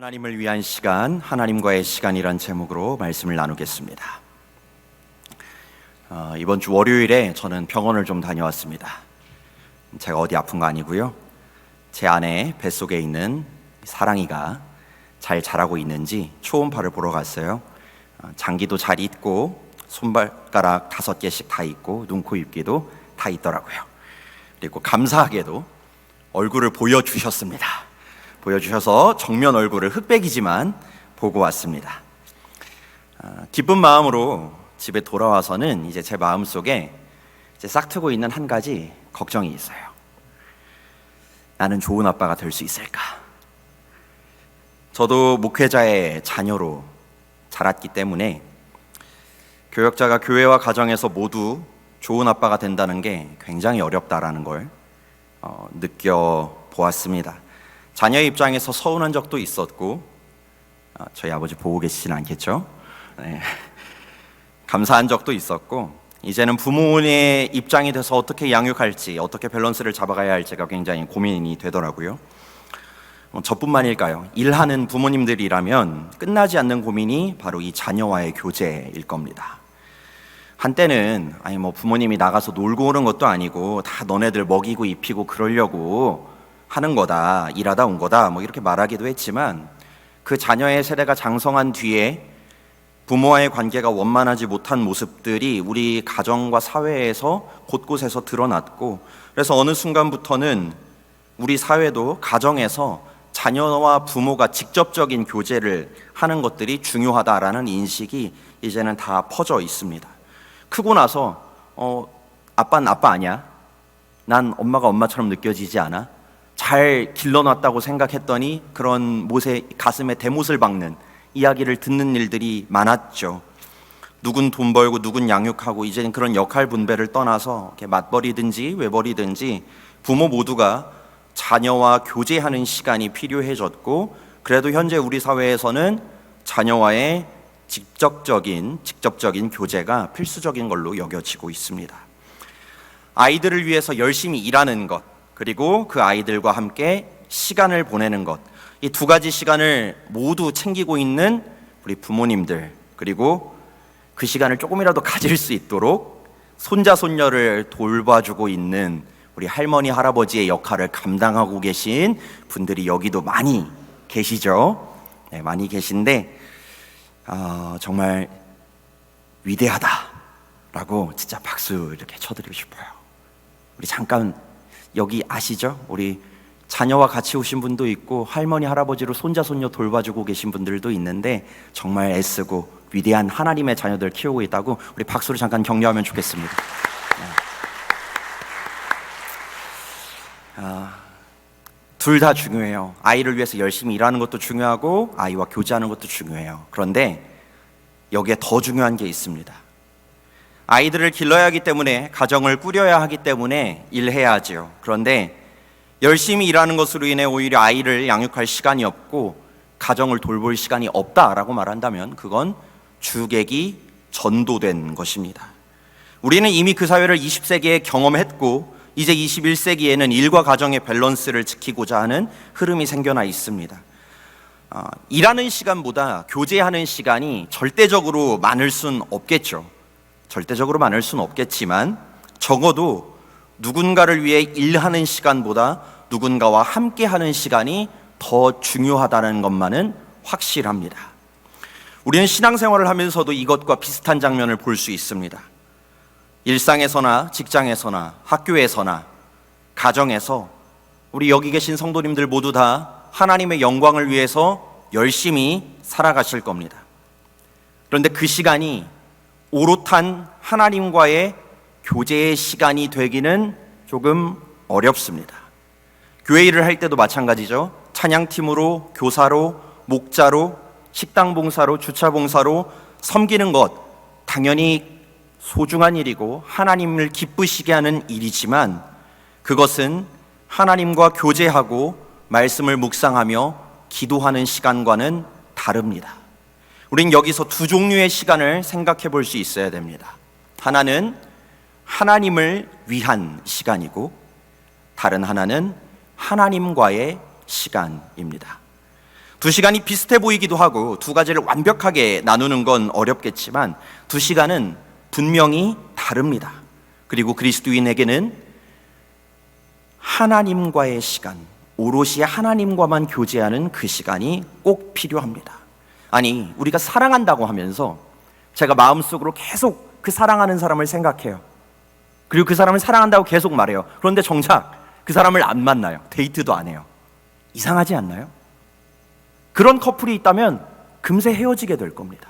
하나님을 위한 시간, 하나님과의 시간이란 제목으로 말씀을 나누겠습니다. 이번 주 월요일에 저는 병원을 좀 다녀왔습니다. 제가 어디 아픈 거 아니고요. 제 아내 뱃속에 있는 사랑이가 잘 자라고 있는지 초음파를 보러 갔어요. 장기도 잘 있고 손발가락 5개씩 다 있고 눈, 코, 입기도 다 있더라고요. 그리고 감사하게도 얼굴을 보여주셨습니다. 보여주셔서 정면 얼굴을 흑백이지만 보고 왔습니다. 기쁜 마음으로 집에 돌아와서는 이제 제 마음속에 이제 싹트고 있는 한 가지 걱정이 있어요. 나는 좋은 아빠가 될 수 있을까? 저도 목회자의 자녀로 자랐기 때문에 교역자가 교회와 가정에서 모두 좋은 아빠가 된다는 게 굉장히 어렵다라는 걸 느껴보았습니다. 자녀의 입장에서 서운한 적도 있었고, 저희 아버지 보고 계시진 않겠죠? 네. 감사한 적도 있었고, 이제는 부모의 입장이 돼서 어떻게 양육할지, 어떻게 밸런스를 잡아가야 할지가 굉장히 고민이 되더라고요. 저뿐만일까요? 일하는 부모님들이라면 끝나지 않는 고민이 바로 이 자녀와의 교제일 겁니다. 한때는 부모님이 나가서 놀고 오는 것도 아니고 다 너네들 먹이고 입히고 그러려고 하는 거다, 일하다 온 거다 이렇게 말하기도 했지만, 그 자녀의 세대가 장성한 뒤에 부모와의 관계가 원만하지 못한 모습들이 우리 가정과 사회에서 곳곳에서 드러났고, 그래서 어느 순간부터는 우리 사회도 가정에서 자녀와 부모가 직접적인 교제를 하는 것들이 중요하다라는 인식이 이제는 다 퍼져 있습니다. 크고 나서 아빠는 아빠 아니야? 난 엄마가 엄마처럼 느껴지지 않아? 잘 길러놨다고 생각했더니 그런 가슴에 대못을 박는 이야기를 듣는 일들이 많았죠. 누군 돈 벌고 누군 양육하고, 이제는 그런 역할 분배를 떠나서 이렇게 맞벌이든지 외벌이든지 부모 모두가 자녀와 교제하는 시간이 필요해졌고, 그래도 현재 우리 사회에서는 자녀와의 직접적인 교제가 필수적인 걸로 여겨지고 있습니다. 아이들을 위해서 열심히 일하는 것, 그리고 그 아이들과 함께 시간을 보내는 것, 이 두 가지 시간을 모두 챙기고 있는 우리 부모님들, 그리고 그 시간을 조금이라도 가질 수 있도록 손자 손녀를 돌봐주고 있는 우리 할머니 할아버지의 역할을 감당하고 계신 분들이 여기도 많이 계시죠. 네, 많이 계신데 정말 위대하다라고 진짜 박수 이렇게 쳐드리고 싶어요. 우리 잠깐 여기 아시죠? 우리 자녀와 같이 오신 분도 있고 할머니 할아버지로 손자 손녀 돌봐주고 계신 분들도 있는데 정말 애쓰고 위대한 하나님의 자녀들 키우고 있다고 우리 박수로 잠깐 격려하면 좋겠습니다. 둘 다 중요해요. 아이를 위해서 열심히 일하는 것도 중요하고 아이와 교제하는 것도 중요해요. 그런데 여기에 더 중요한 게 있습니다. 아이들을 길러야 하기 때문에, 가정을 꾸려야 하기 때문에 일해야 하죠. 그런데 열심히 일하는 것으로 인해 오히려 아이를 양육할 시간이 없고 가정을 돌볼 시간이 없다라고 말한다면 그건 주객이 전도된 것입니다. 우리는 이미 그 사회를 20세기에 경험했고, 이제 21세기에는 일과 가정의 밸런스를 지키고자 하는 흐름이 생겨나 있습니다. 일하는 시간보다 교제하는 시간이 절대적으로 많을 순 없겠죠. 절대적으로 많을 수는 없겠지만 적어도 누군가를 위해 일하는 시간보다 누군가와 함께하는 시간이 더 중요하다는 것만은 확실합니다. 우리는 신앙생활을 하면서도 이것과 비슷한 장면을 볼 수 있습니다. 일상에서나 직장에서나 학교에서나 가정에서 우리 여기 계신 성도님들 모두 다 하나님의 영광을 위해서 열심히 살아가실 겁니다. 그런데 그 시간이 오롯한 하나님과의 교제의 시간이 되기는 조금 어렵습니다. 교회 일을 할 때도 마찬가지죠. 찬양팀으로, 교사로, 목자로, 식당 봉사로, 주차 봉사로 섬기는 것, 당연히 소중한 일이고 하나님을 기쁘시게 하는 일이지만, 그것은 하나님과 교제하고 말씀을 묵상하며 기도하는 시간과는 다릅니다. 우린 여기서 두 종류의 시간을 생각해 볼 수 있어야 됩니다. 하나는 하나님을 위한 시간이고, 다른 하나는 하나님과의 시간입니다. 두 시간이 비슷해 보이기도 하고 두 가지를 완벽하게 나누는 건 어렵겠지만 두 시간은 분명히 다릅니다. 그리고 그리스도인에게는 하나님과의 시간, 오롯이 하나님과만 교제하는 그 시간이 꼭 필요합니다. 아니, 우리가 사랑한다고 하면서 제가 마음속으로 계속 그 사랑하는 사람을 생각해요. 그리고 그 사람을 사랑한다고 계속 말해요. 그런데 정작 그 사람을 안 만나요. 데이트도 안 해요. 이상하지 않나요? 그런 커플이 있다면 금세 헤어지게 될 겁니다.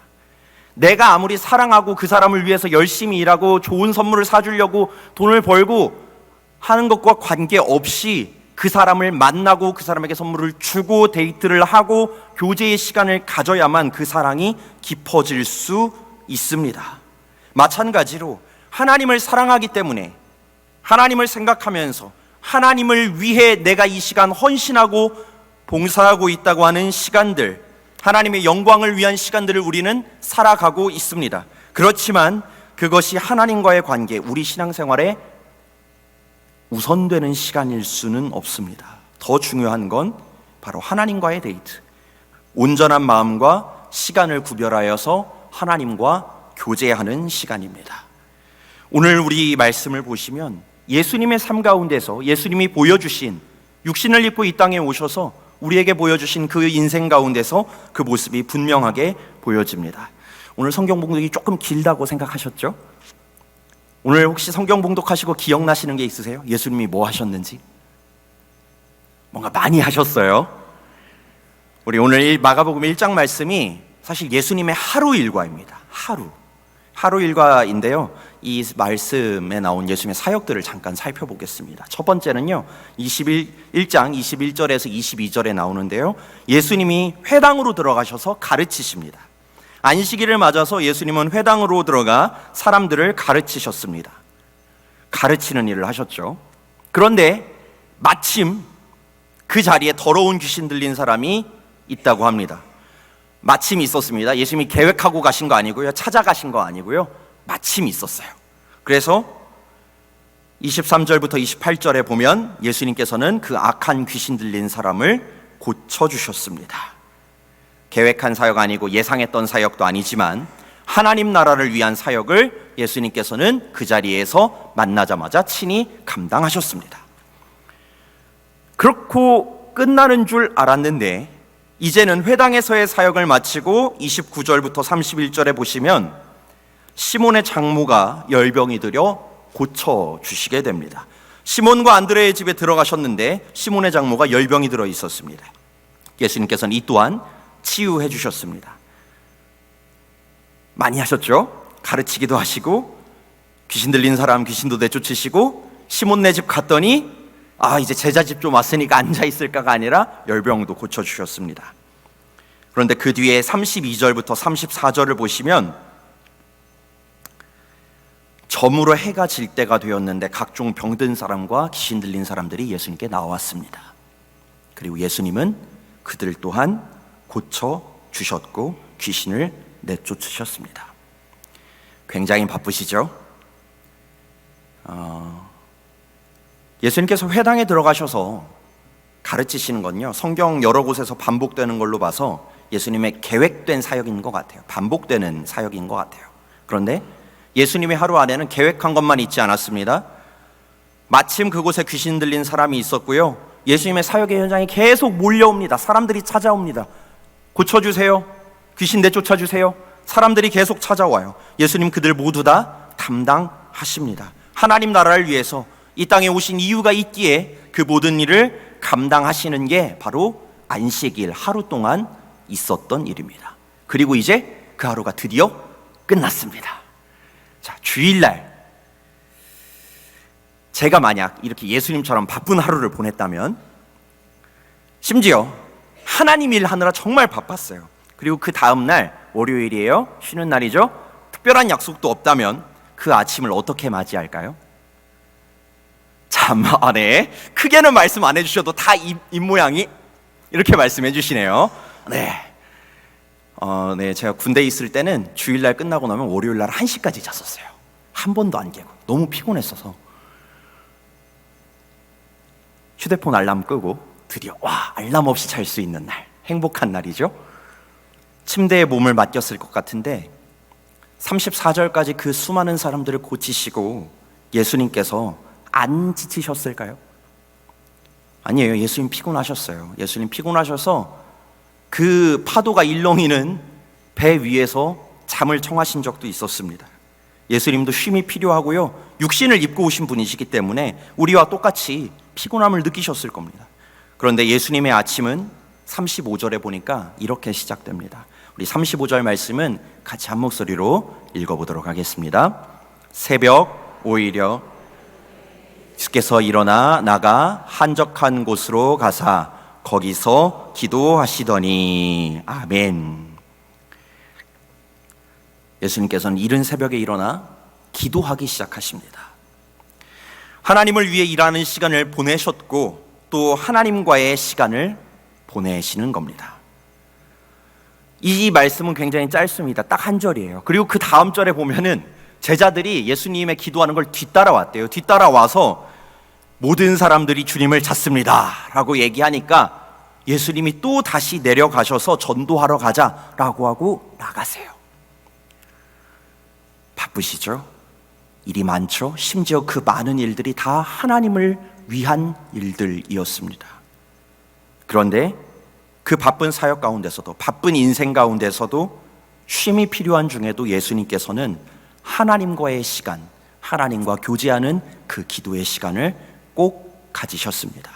내가 아무리 사랑하고 그 사람을 위해서 열심히 일하고 좋은 선물을 사주려고 돈을 벌고 하는 것과 관계없이 그 사람을 만나고 그 사람에게 선물을 주고 데이트를 하고 교제의 시간을 가져야만 그 사랑이 깊어질 수 있습니다. 마찬가지로 하나님을 사랑하기 때문에 하나님을 생각하면서 하나님을 위해 내가 이 시간 헌신하고 봉사하고 있다고 하는 시간들, 하나님의 영광을 위한 시간들을 우리는 살아가고 있습니다. 그렇지만 그것이 하나님과의 관계, 우리 신앙생활에 우선되는 시간일 수는 없습니다. 더 중요한 건 바로 하나님과의 데이트, 온전한 마음과 시간을 구별하여서 하나님과 교제하는 시간입니다. 오늘 우리 말씀을 보시면 예수님의 삶 가운데서 예수님이 보여주신, 육신을 입고 이 땅에 오셔서 우리에게 보여주신 그 인생 가운데서 그 모습이 분명하게 보여집니다. 오늘 성경 봉독이 조금 길다고 생각하셨죠? 오늘 혹시 성경 봉독하시고 기억나시는 게 있으세요? 예수님이 뭐 하셨는지? 뭔가 많이 하셨어요. 우리 오늘 마가복음 1장 말씀이 사실 예수님의 하루 일과입니다. 하루 일과인데요, 이 말씀에 나온 예수님의 사역들을 잠깐 살펴보겠습니다. 첫 번째는요, 1장 21절에서 22절에 나오는데요, 예수님이 회당으로 들어가셔서 가르치십니다. 안식일을 맞아서 예수님은 회당으로 들어가 사람들을 가르치셨습니다. 가르치는 일을 하셨죠. 그런데 마침 그 자리에 더러운 귀신 들린 사람이 있다고 합니다. 마침 있었습니다. 예수님이 계획하고 가신 거 아니고요, 찾아가신 거 아니고요, 마침 있었어요. 그래서 23절부터 28절에 보면 예수님께서는 그 악한 귀신 들린 사람을 고쳐주셨습니다. 계획한 사역 아니고 예상했던 사역도 아니지만 하나님 나라를 위한 사역을 예수님께서는 그 자리에서 만나자마자 친히 감당하셨습니다. 그렇고 끝나는 줄 알았는데 이제는 회당에서의 사역을 마치고 29절부터 31절에 보시면 시몬의 장모가 열병이 들여 고쳐주시게 됩니다. 시몬과 안드레의 집에 들어가셨는데 시몬의 장모가 열병이 들어 있었습니다. 예수님께서는 이 또한 치유해 주셨습니다. 많이 하셨죠? 가르치기도 하시고 귀신 들린 사람 귀신도 내쫓으시고 시몬네 집 갔더니 이제 제자 집 좀 왔으니까 앉아 있을까가 아니라 열병도 고쳐주셨습니다. 그런데 그 뒤에 32절부터 34절을 보시면 저물어 해가 질 때가 되었는데 각종 병든 사람과 귀신 들린 사람들이 예수님께 나왔습니다. 그리고 예수님은 그들 또한 고쳐주셨고 귀신을 내쫓으셨습니다. 굉장히 바쁘시죠? 예수님께서 회당에 들어가셔서 가르치시는 건요, 성경 여러 곳에서 반복되는 걸로 봐서 예수님의 계획된 사역인 것 같아요. 반복되는 사역인 것 같아요. 그런데 예수님의 하루 안에는 계획한 것만 있지 않았습니다. 마침 그곳에 귀신 들린 사람이 있었고요, 예수님의 사역의 현장에 계속 몰려옵니다. 사람들이 찾아옵니다. 고쳐주세요, 귀신 내쫓아주세요. 사람들이 계속 찾아와요. 예수님 그들 모두 다 담당하십니다. 하나님 나라를 위해서 이 땅에 오신 이유가 있기에 그 모든 일을 감당하시는 게 바로 안식일 하루 동안 있었던 일입니다. 그리고 이제 그 하루가 드디어 끝났습니다. 자, 주일날 제가 만약 이렇게 예수님처럼 바쁜 하루를 보냈다면, 심지어 하나님 일 하느라 정말 바빴어요. 그리고 그 다음날 월요일이에요. 쉬는 날이죠. 특별한 약속도 없다면 그 아침을 어떻게 맞이할까요? 참, 네. 크게는 말씀 안 해주셔도 다 입모양이 이렇게 말씀해 주시네요. 네, 제가 군대에 있을 때는 주일날 끝나고 나면 월요일날 1시까지 잤었어요. 한 번도 안 깨고 너무 피곤했어서 휴대폰 알람 끄고 드디어 알람 없이 잘 수 있는 날, 행복한 날이죠. 침대에 몸을 맡겼을 것 같은데 34절까지 그 수많은 사람들을 고치시고 예수님께서 안 지치셨을까요? 아니에요. 예수님 피곤하셨어요. 예수님 피곤하셔서 그 파도가 일렁이는 배 위에서 잠을 청하신 적도 있었습니다. 예수님도 쉼이 필요하고요, 육신을 입고 오신 분이시기 때문에 우리와 똑같이 피곤함을 느끼셨을 겁니다. 그런데 예수님의 아침은 35절에 보니까 이렇게 시작됩니다. 우리 35절 말씀은 같이 한 목소리로 읽어보도록 하겠습니다. 새벽 오히려 예수께서 일어나 나가 한적한 곳으로 가사 거기서 기도하시더니. 아멘. 예수님께서는 이른 새벽에 일어나 기도하기 시작하십니다. 하나님을 위해 일하는 시간을 보내셨고 또 하나님과의 시간을 보내시는 겁니다. 이 말씀은 굉장히 짧습니다. 딱 한 절이에요. 그리고 그 다음 절에 보면은 제자들이 예수님의 기도하는 걸 뒤따라왔대요. 뒤따라와서 모든 사람들이 주님을 찾습니다 라고 얘기하니까 예수님이 또 다시 내려가셔서 전도하러 가자라고 하고 나가세요. 바쁘시죠? 일이 많죠? 심지어 그 많은 일들이 다 하나님을 위한 일들이었습니다. 그런데 그 바쁜 사역 가운데서도, 바쁜 인생 가운데서도 쉼이 필요한 중에도 예수님께서는 하나님과의 시간, 하나님과 교제하는 그 기도의 시간을 꼭 가지셨습니다.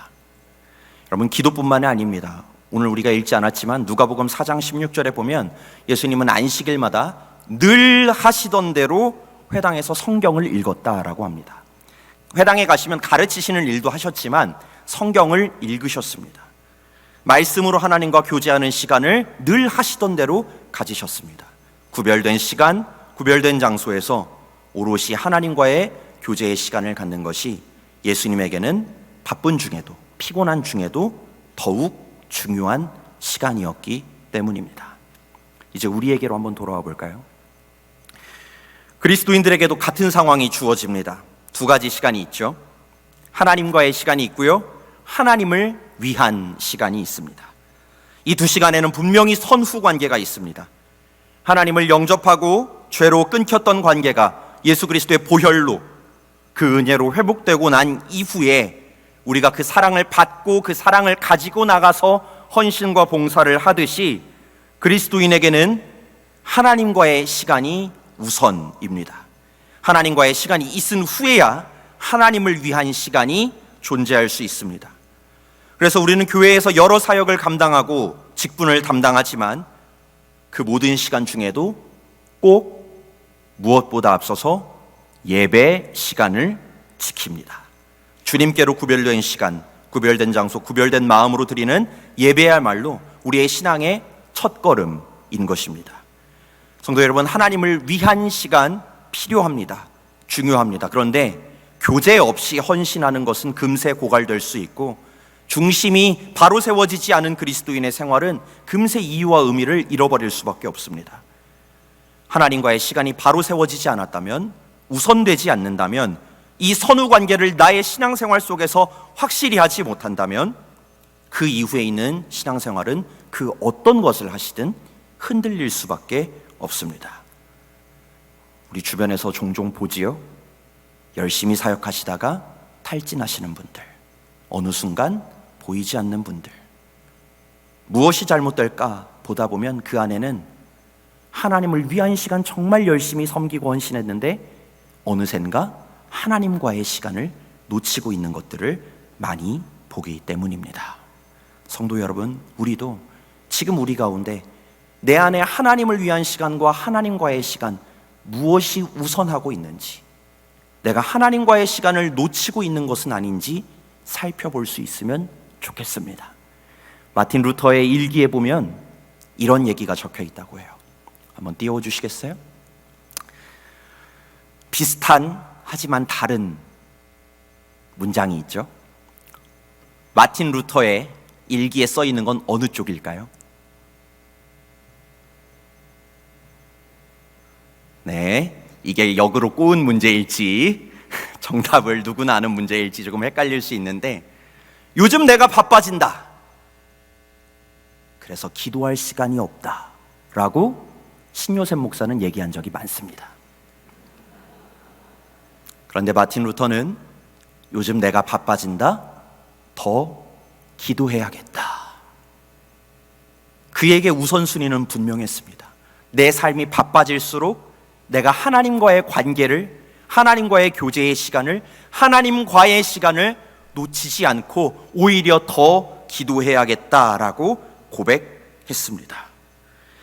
여러분, 기도뿐만이 아닙니다. 오늘 우리가 읽지 않았지만 누가복음 4장 16절에 보면 예수님은 안식일마다 늘 하시던 대로 회당에서 성경을 읽었다라고 합니다. 회당에 가시면 가르치시는 일도 하셨지만 성경을 읽으셨습니다. 말씀으로 하나님과 교제하는 시간을 늘 하시던 대로 가지셨습니다. 구별된 시간, 구별된 장소에서 오롯이 하나님과의 교제의 시간을 갖는 것이 예수님에게는 바쁜 중에도, 피곤한 중에도 더욱 중요한 시간이었기 때문입니다. 이제 우리에게로 한번 돌아와 볼까요? 그리스도인들에게도 같은 상황이 주어집니다. 두 가지 시간이 있죠. 하나님과의 시간이 있고요, 하나님을 위한 시간이 있습니다. 이 두 시간에는 분명히 선후 관계가 있습니다. 하나님을 영접하고 죄로 끊겼던 관계가 예수 그리스도의 보혈로, 그 은혜로 회복되고 난 이후에 우리가 그 사랑을 받고 그 사랑을 가지고 나가서 헌신과 봉사를 하듯이 그리스도인에게는 하나님과의 시간이 우선입니다. 하나님과의 시간이 있은 후에야 하나님을 위한 시간이 존재할 수 있습니다. 그래서 우리는 교회에서 여러 사역을 감당하고 직분을 담당하지만 그 모든 시간 중에도 꼭 무엇보다 앞서서 예배 시간을 지킵니다. 주님께로 구별된 시간, 구별된 장소, 구별된 마음으로 드리는 예배야말로 우리의 신앙의 첫걸음인 것입니다. 성도 여러분, 하나님을 위한 시간 필요합니다. 중요합니다. 그런데 교제 없이 헌신하는 것은 금세 고갈될 수 있고, 중심이 바로 세워지지 않은 그리스도인의 생활은 금세 이유와 의미를 잃어버릴 수밖에 없습니다. 하나님과의 시간이 바로 세워지지 않았다면, 우선되지 않는다면, 이 선후 관계를 나의 신앙생활 속에서 확실히 하지 못한다면 그 이후에 있는 신앙생활은 그 어떤 것을 하시든 흔들릴 수밖에 없습니다. 우리 주변에서 종종 보지요? 열심히 사역하시다가 탈진하시는 분들, 어느 순간 보이지 않는 분들. 무엇이 잘못될까 보다 보면 그 안에는 하나님을 위한 시간 정말 열심히 섬기고 헌신했는데 어느샌가 하나님과의 시간을 놓치고 있는 것들을 많이 보기 때문입니다. 성도 여러분, 우리도 지금 우리 가운데 내 안에 하나님을 위한 시간과 하나님과의 시간, 무엇이 우선하고 있는지, 내가 하나님과의 시간을 놓치고 있는 것은 아닌지 살펴볼 수 있으면 좋겠습니다. 마틴 루터의 일기에 보면 이런 얘기가 적혀 있다고 해요. 한번 띄워주시겠어요? 비슷한 하지만 다른 문장이 있죠. 마틴 루터의 일기에 써 있는 건 어느 쪽일까요? 네, 이게 역으로 꼬은 문제일지 정답을 누구나 아는 문제일지 조금 헷갈릴 수 있는데, 요즘 내가 바빠진다. 그래서 기도할 시간이 없다라고 신요셉 목사는 얘기한 적이 많습니다. 그런데 마틴 루터는 요즘 내가 바빠진다, 더 기도해야겠다. 그에게 우선순위는 분명했습니다. 내 삶이 바빠질수록 내가 하나님과의 관계를, 하나님과의 교제의 시간을, 하나님과의 시간을 놓치지 않고 오히려 더 기도해야겠다라고 고백했습니다.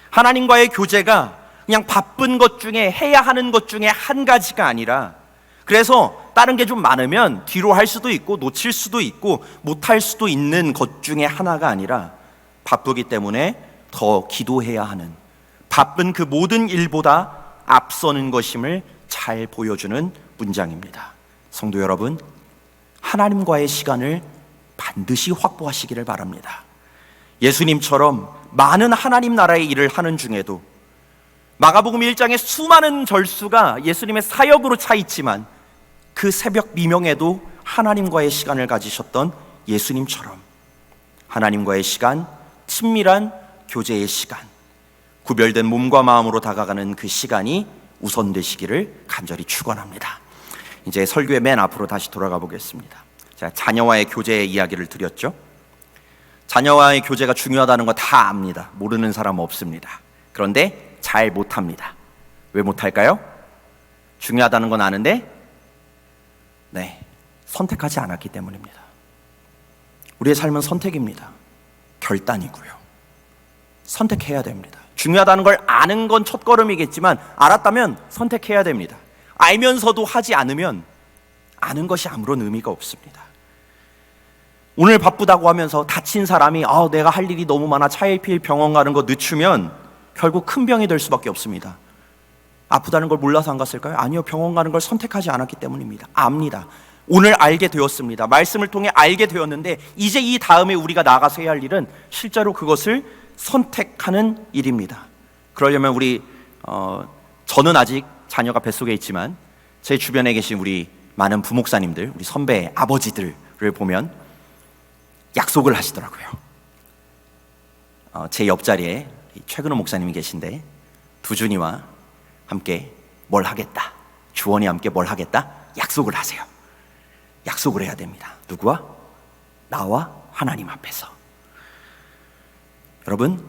하나님과의 교제가 그냥 바쁜 것 중에, 해야 하는 것 중에 한 가지가 아니라, 그래서 다른 게 좀 많으면 뒤로 할 수도 있고 놓칠 수도 있고 못할 수도 있는 것 중에 하나가 아니라, 바쁘기 때문에 더 기도해야 하는, 바쁜 그 모든 일보다 앞서는 것임을 잘 보여주는 문장입니다. 성도 여러분, 하나님과의 시간을 반드시 확보하시기를 바랍니다. 예수님처럼 많은 하나님 나라의 일을 하는 중에도 마가복음 1장에 수많은 절수가 예수님의 사역으로 차 있지만 그 새벽 미명에도 하나님과의 시간을 가지셨던 예수님처럼 하나님과의 시간, 친밀한 교제의 시간, 구별된 몸과 마음으로 다가가는 그 시간이 우선되시기를 간절히 축원합니다. 이제 설교의 맨 앞으로 다시 돌아가 보겠습니다. 자, 자녀와의 교제의 이야기를 드렸죠. 자녀와의 교제가 중요하다는 거 다 압니다. 모르는 사람 없습니다. 그런데 잘 못합니다. 왜 못할까요? 중요하다는 건 아는데 선택하지 않았기 때문입니다. 우리의 삶은 선택입니다. 결단이고요. 선택해야 됩니다. 중요하다는 걸 아는 건 첫걸음이겠지만 알았다면 선택해야 됩니다. 알면서도 하지 않으면 아는 것이 아무런 의미가 없습니다. 오늘 바쁘다고 하면서 다친 사람이 내가 할 일이 너무 많아 차일피일 병원 가는 거 늦추면 결국 큰 병이 될 수밖에 없습니다. 아프다는 걸 몰라서 안 갔을까요? 아니요, 병원 가는 걸 선택하지 않았기 때문입니다. 압니다. 오늘 알게 되었습니다. 말씀을 통해 알게 되었는데 이제 이 다음에 우리가 나가서 해야 할 일은 실제로 그것을 선택하는 일입니다. 그러려면 저는 아직 자녀가 뱃속에 있지만 제 주변에 계신 우리 많은 부목사님들, 우리 선배 아버지들을 보면 약속을 하시더라고요. 제 옆자리에 최근호 목사님이 계신데 두준이와 함께 뭘 하겠다, 주원이 함께 뭘 하겠다 약속을 하세요. 약속을 해야 됩니다. 누구와? 나와 하나님 앞에서. 여러분,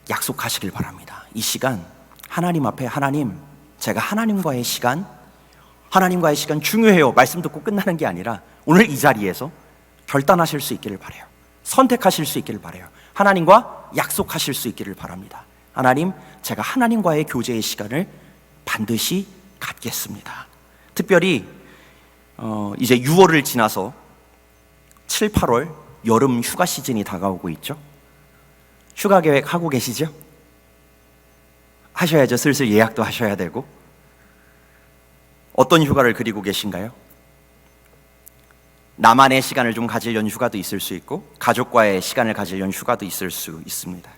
약속하시길 바랍니다. 이 시간 하나님 앞에, 하나님, 제가 하나님과의 시간 중요해요. 말씀 듣고 끝나는 게 아니라 오늘 이 자리에서 결단하실 수 있기를 바라요. 선택하실 수 있기를 바라요. 하나님과 약속하실 수 있기를 바랍니다. 하나님, 제가 하나님과의 교제의 시간을 반드시 갖겠습니다. 특별히 이제 6월을 지나서 7, 8월 여름 휴가 시즌이 다가오고 있죠. 휴가 계획 하고 계시죠? 하셔야죠. 슬슬 예약도 하셔야 되고. 어떤 휴가를 그리고 계신가요? 나만의 시간을 좀 가지려는 휴가도 있을 수 있고 가족과의 시간을 가지려는 휴가도 있을 수 있습니다.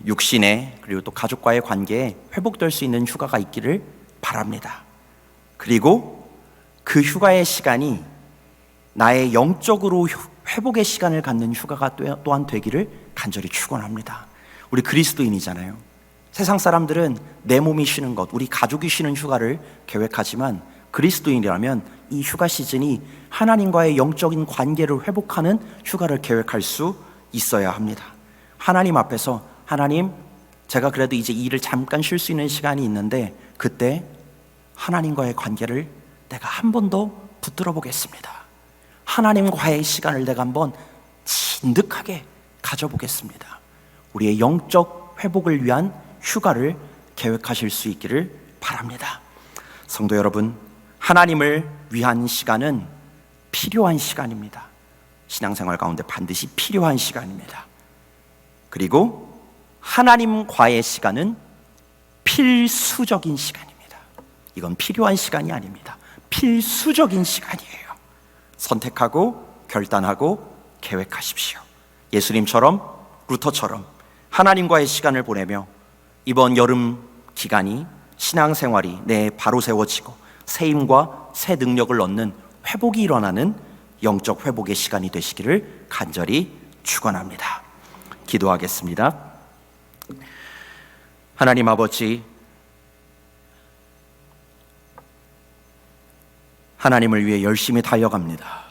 육신의 그리고 또 가족과의 관계에 회복될 수 있는 휴가가 있기를 바랍니다. 그리고 그 휴가의 시간이 나의 영적으로 회복의 시간을 갖는 휴가가 또한 되기를 간절히 축원합니다. 우리 그리스도인이잖아요. 세상 사람들은 내 몸이 쉬는 것, 우리 가족이 쉬는 휴가를 계획하지만 그리스도인이라면 이 휴가 시즌이 하나님과의 영적인 관계를 회복하는 휴가를 계획할 수 있어야 합니다. 하나님 앞에서, 하나님, 제가 그래도 이제 이 일을 잠깐 쉴 수 있는 시간이 있는데 그때 하나님과의 관계를 내가 한 번 더 붙들어 보겠습니다. 하나님과의 시간을 내가 한번 진득하게 가져보겠습니다. 우리의 영적 회복을 위한 휴가를 계획하실 수 있기를 바랍니다. 성도 여러분, 하나님을 위한 시간은 필요한 시간입니다. 신앙생활 가운데 반드시 필요한 시간입니다. 그리고 하나님과의 시간은 필수적인 시간입니다. 이건 필요한 시간이 아닙니다. 필수적인 시간이에요. 선택하고 결단하고 계획하십시오. 예수님처럼, 루터처럼 하나님과의 시간을 보내며 이번 여름 기간이 신앙생활이 내 바로 세워지고 새 힘과 새 능력을 얻는 회복이 일어나는 영적 회복의 시간이 되시기를 간절히 축원합니다. 기도하겠습니다. 하나님 아버지, 하나님을 위해 열심히 달려갑니다.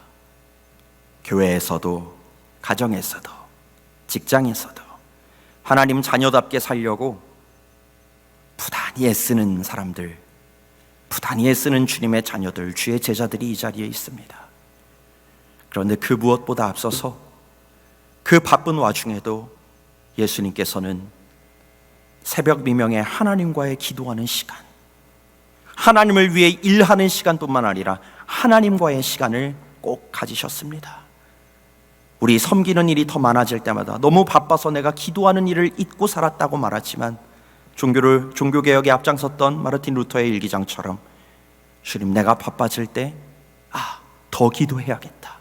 교회에서도, 가정에서도, 직장에서도 하나님 자녀답게 살려고 부단히 애쓰는 사람들, 부단히 애쓰는 주님의 자녀들, 주의 제자들이 이 자리에 있습니다. 그런데 그 무엇보다 앞서서 그 바쁜 와중에도 예수님께서는 새벽 미명에 하나님과의 기도하는 시간, 하나님을 위해 일하는 시간뿐만 아니라 하나님과의 시간을 꼭 가지셨습니다. 우리 섬기는 일이 더 많아질 때마다 너무 바빠서 내가 기도하는 일을 잊고 살았다고 말하지만, 종교개혁에 앞장섰던 마르틴 루터의 일기장처럼 주님, 내가 바빠질 때 더 기도해야겠다.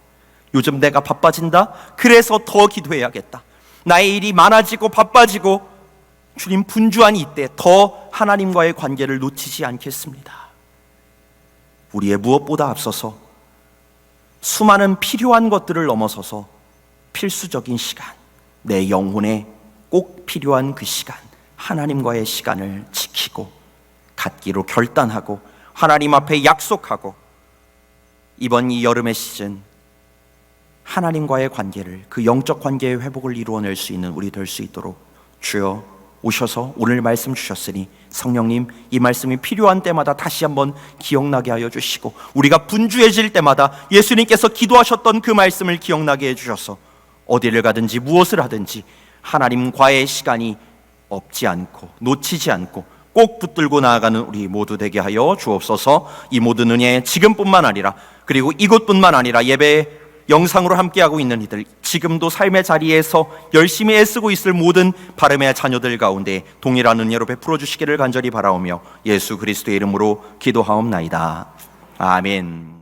요즘 내가 바빠진다, 그래서 더 기도해야겠다. 나의 일이 많아지고 바빠지고 주님 분주한 이때 더 하나님과의 관계를 놓치지 않겠습니다. 우리의 무엇보다 앞서서 수많은 필요한 것들을 넘어서서 필수적인 시간, 내 영혼에 꼭 필요한 그 시간, 하나님과의 시간을 지키고 갖기로 결단하고 하나님 앞에 약속하고, 이번 이 여름의 시즌 하나님과의 관계를, 그 영적 관계의 회복을 이루어낼 수 있는 우리 될 수 있도록 주여 오셔서 오늘 말씀 주셨으니 성령님, 이 말씀이 필요한 때마다 다시 한번 기억나게 하여 주시고, 우리가 분주해질 때마다 예수님께서 기도하셨던 그 말씀을 기억나게 해주셔서 어디를 가든지 무엇을 하든지 하나님과의 시간이 없지 않고 놓치지 않고 꼭 붙들고 나아가는 우리 모두 되게 하여 주옵소서. 이 모든 은혜 지금뿐만 아니라, 그리고 이곳뿐만 아니라 예배 영상으로 함께하고 있는 이들, 지금도 삶의 자리에서 열심히 애쓰고 있을 모든 바름의 자녀들 가운데 동일한 은혜로 베풀어 주시기를 간절히 바라오며 예수 그리스도의 이름으로 기도하옵나이다. 아멘.